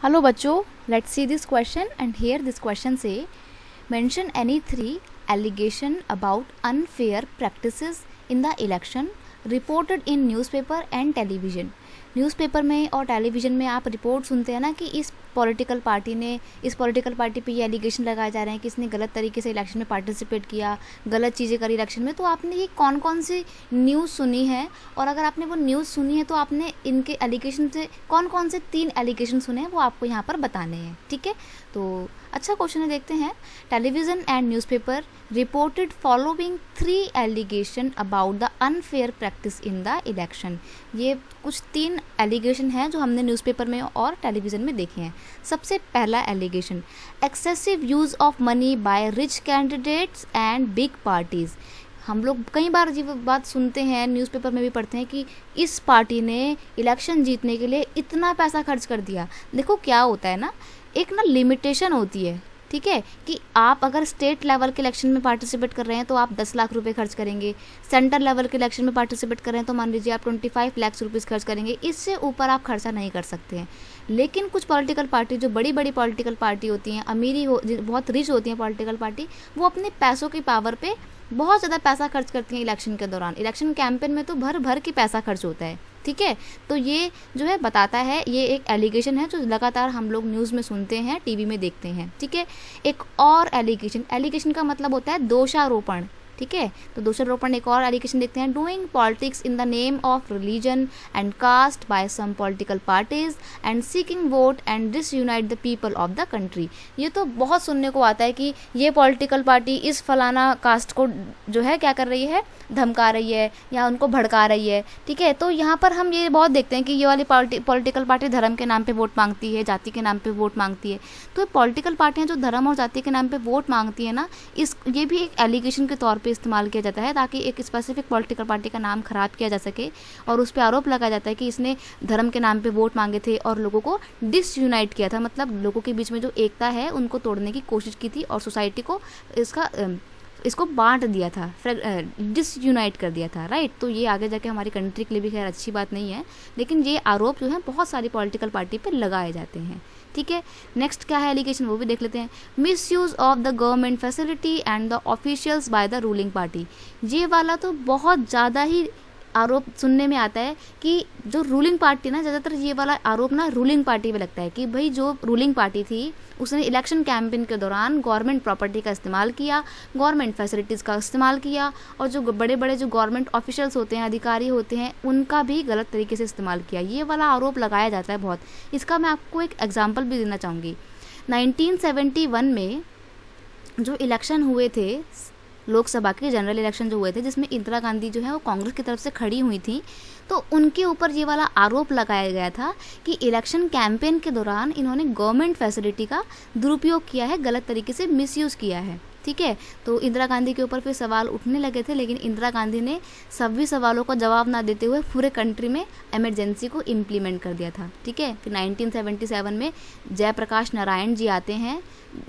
Hello bachcho, let's see this question, and here this question say mention any three allegation about unfair practices in the election reported in newspaper and television. Newspaper में और television में आप report सुनते हैं ना कि इस political party पे ये एलिगेशन लगाए जा रहे हैं कि इसने गलत तरीके से इलेक्शन में पार्टिसिपेट किया, गलत चीज़ें करी इलेक्शन में। तो आपने ये कौन कौन सी न्यूज़ सुनी है, और अगर आपने वो न्यूज़ सुनी है तो आपने इनके एलिगेशन से कौन कौन से 3 एलिगेशन सुने हैं वो आपको यहाँ पर बताने हैं। ठीक है, तो अच्छा क्वेश्चन है, देखते हैं। Television and newspaper reported following 3 allegation about the unfair practice in the election. ये कुछ 3 एलिगेशन हैं जो हमने न्यूज़पेपर में और टेलीविज़न में देखे हैं। सबसे पहला allegation, excessive use of money by rich candidates and big parties. हम लोग कई बार ये बात सुनते हैं, न्यूज़पेपर में भी पढ़ते हैं कि इस पार्टी ने इलेक्शन जीतने के लिए इतना पैसा खर्च कर दिया। देखो क्या होता है ना, एक ना लिमिटेशन होती है, ठीक है, कि आप अगर स्टेट लेवल के इलेक्शन में पार्टिसिपेट कर रहे हैं तो आप 10 लाख रुपए खर्च करेंगे, सेंटर लेवल के इलेक्शन में पार्टिसिपेट कर रहे हैं तो मान लीजिए आप 25 लाख रुपीज़ खर्च करेंगे, इससे ऊपर आप खर्चा नहीं कर सकते हैं। लेकिन कुछ पॉलिटिकल पार्टी, जो बड़ी बड़ी पॉलिटिकल पार्टी होती हैं, बहुत रिच होती हैं पॉलिटिकल पार्टी, वो अपने पैसों की पावर पे बहुत ज़्यादा पैसा खर्च करती हैं इलेक्शन के दौरान। इलेक्शन कैंपेन में तो भर भर के पैसा खर्च होता है। ठीक है, तो ये जो है बताता है, ये एक एलिगेशन है जो लगातार हम लोग न्यूज़ में सुनते हैं, टीवी में देखते हैं। ठीक है, एक और एलिगेशन का मतलब होता है दोषारोपण। ठीक है, तो दोषारोपण एक और एलिगेशन देखते हैं। Doing politics in the name of religion and caste by some political parties and seeking vote and disunite the people of the country. ये तो बहुत सुनने को आता है कि ये पॉलिटिकल पार्टी इस फलाना कास्ट को जो है क्या कर रही है, धमका रही है या उनको भड़का रही है। ठीक है, तो यहाँ पर हम ये बहुत देखते हैं कि ये वाली पॉलिटिकल पार्टी धर्म के नाम पे वोट मांगती है, जाति के नाम पे वोट मांगती है। तो पॉलिटिकल पार्टियाँ जो धर्म और जाति के नाम पे वोट मांगती है ना, ये भी एक एलिगेशन के तौर पे इस्तेमाल किया जाता है ताकि एक स्पेसिफिक पॉलिटिकल पार्टी का नाम खराब किया जा सके, और उस पर आरोप लगाया जाता है कि इसने धर्म के नाम पे वोट मांगे थे और लोगों को डिसयूनाइट किया था, मतलब लोगों के बीच में जो एकता है उनको तोड़ने की कोशिश की थी और सोसाइटी को इसको बांट दिया था, डिसयूनाइट कर दिया था। राइट, तो ये आगे जाके हमारी कंट्री के लिए भी खैर अच्छी बात नहीं है, लेकिन ये आरोप जो है बहुत सारी पॉलिटिकल पार्टी पे लगाए जाते हैं। ठीक है, नेक्स्ट क्या है एलिगेशन वो भी देख लेते हैं। Miss use of the government facility and the officials by the ruling party. ये वाला तो बहुत ज़्यादा ही आरोप सुनने में आता है कि जो रूलिंग पार्टी ना, ज़्यादातर ये वाला आरोप ना रूलिंग पार्टी पे लगता है कि भाई जो रूलिंग पार्टी थी उसने इलेक्शन कैंपेन के दौरान गवर्नमेंट प्रॉपर्टी का इस्तेमाल किया, गवर्नमेंट फैसिलिटीज़ का इस्तेमाल किया, और जो बड़े बड़े जो गवर्नमेंट ऑफिशियल्स होते हैं, अधिकारी होते हैं, उनका भी गलत तरीके से इस्तेमाल किया। ये वाला आरोप लगाया जाता है बहुत। इसका मैं आपको एक एग्जाम्पल भी देना चाहूँगी। 1971 में जो इलेक्शन हुए थे, लोकसभा के जनरल इलेक्शन जो हुए थे, जिसमें इंदिरा गांधी जो है वो कांग्रेस की तरफ से खड़ी हुई थी, तो उनके ऊपर ये वाला आरोप लगाया गया था कि इलेक्शन कैंपेन के दौरान इन्होंने गवर्नमेंट फैसिलिटी का दुरुपयोग किया है, गलत तरीके से मिसयूज़ किया है। ठीक है, तो इंदिरा गांधी के ऊपर फिर सवाल उठने लगे थे, लेकिन इंदिरा गांधी ने सभी सवालों का जवाब ना देते हुए पूरे कंट्री में इमरजेंसी को इम्प्लीमेंट कर दिया था। ठीक है, फिर 1977 में जयप्रकाश नारायण जी आते हैं।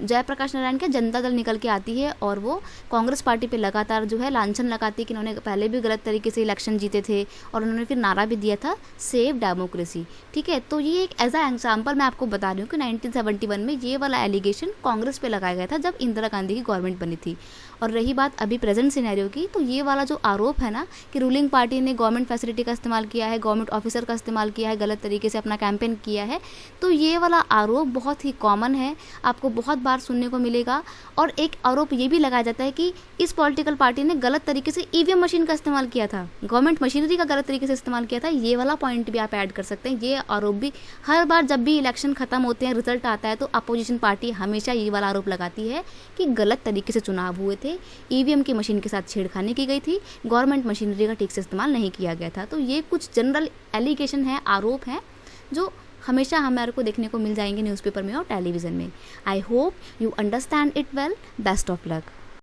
जयप्रकाश नारायण के जनता दल निकल के आती है और वो कांग्रेस पार्टी पे लगातार जो है लांछन लगाती है कि इन्होंने पहले भी गलत तरीके से इलेक्शन जीते थे, और उन्होंने फिर नारा भी दिया था सेव डेमोक्रेसी। ठीक है, तो ये एक एज अ एग्जाम्पल मैं आपको बता रही हूँ कि 1971 में ये वाला एलिगेशन कांग्रेस पे लगाया गया था जब इंदिरा गांधी की गवर्नमेंट बनी थी। और रही बात अभी प्रेजेंट सिनेरियो की, तो ये वाला जो आरोप है ना कि रूलिंग पार्टी ने गवर्नमेंट फैसिलिटी का इस्तेमाल किया है, गवर्नमेंट ऑफिसर का इस्तेमाल किया है, गलत तरीके से अपना कैंपेन किया है, तो ये वाला आरोप बहुत ही कॉमन है, आपको बहुत बार सुनने को मिलेगा। और एक आरोप ये भी लगाया जाता है कि इस पॉलिटिकल पार्टी ने गलत तरीके से ईवीएम मशीन का इस्तेमाल किया था, गवर्नमेंट मशीनरी का गलत तरीके से इस्तेमाल किया था। ये वाला पॉइंट भी आप ऐड कर सकते हैं। ये आरोप भी हर बार जब भी इलेक्शन खत्म होते हैं, रिजल्ट आता है, तो अपोजिशन पार्टी हमेशा ये वाला आरोप लगाती है कि गलत तरीके से चुनाव हुए थे, ईवीएम की मशीन के साथ छेड़खानी की गई थी, गवर्नमेंट मशीनरी का ठीक से इस्तेमाल नहीं किया गया था। तो ये कुछ जनरल एलिगेशन है, आरोप हैं, जो हमेशा हमारे को देखने को मिल जाएंगे न्यूज़पेपर में और टेलीविज़न में। I hope you understand it well. Best of luck.